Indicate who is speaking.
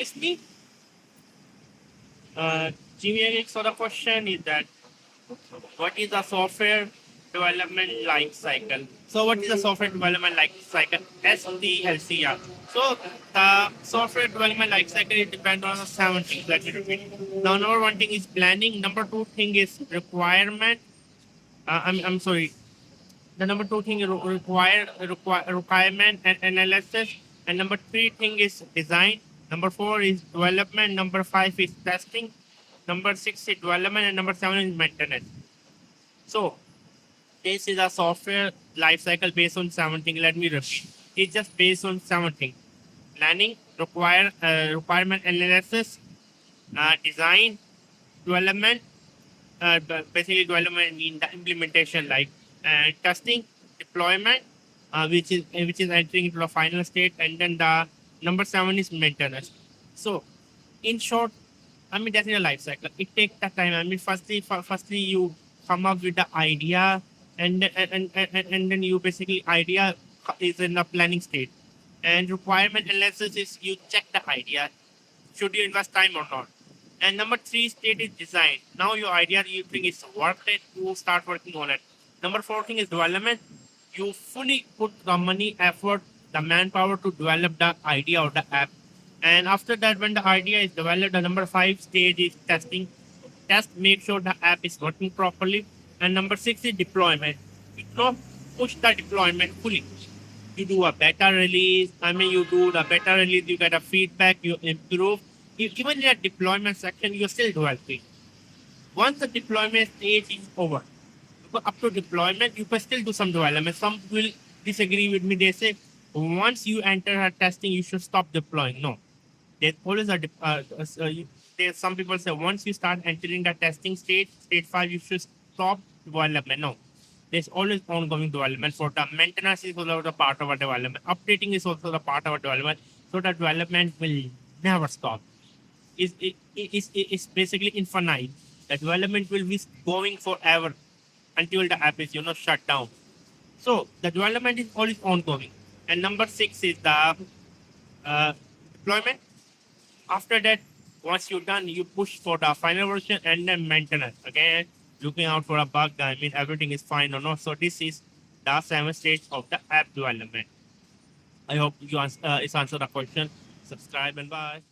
Speaker 1: It's me. Generic sort of question is that what is the software development life cycle? So what is the software development life cycle? SDLC. Yeah. So the software development life cycle it depends on the 7 things. Let me repeat. Now number one thing is planning. Number two thing is requirement. I'm sorry. The number two thing is requirement and analysis. And number three thing is design. Number four is development. Number five is testing. Number six is development, and number seven is maintenance. So this is a software lifecycle based on 7 things. Let me repeat. It's just based on 7 things: planning, requirement analysis, design, development. Basically, development mean the implementation, like testing, deployment, which is entering into the final state, and then the number seven is maintenance. So, in short, I mean that's in a life cycle. It takes that time. I mean, firstly you come up with the idea, and then you basically idea is in the planning state, and requirement analysis is you check the idea, should you invest time or not. And number three state is design. Now your idea you think is worth it, you start working on it. Number four thing is development. You fully put the money, effort, the manpower to develop the idea or the app. And after that, when the idea is developed, the number five stage is testing. Test, make sure the app is working properly. And number six is deployment. You don't push the deployment fully. You do a better release. I mean, you do the better release, you get a feedback, you improve. Even in the deployment section, you're still developing. Once the deployment stage is over, but up to deployment, you can still do some development. Some will disagree with me. They say once you enter a testing, you should stop deploying. No, there's always there's some people say once you start entering the testing stage, stage five, you should stop development. No, there's always ongoing development. For the maintenance is also the part of our development. Updating is also the part of our development. So the development will never stop. Is basically infinite. The development will be going forever until the app is shut down. So the development is always ongoing. And number six is the deployment. After that, once you're done, you push for the final version and then maintenance. Okay, looking out for a bug. I mean everything is fine or not. So this is the 7 stage of the app development. I hope you it's answered the question. Subscribe and bye.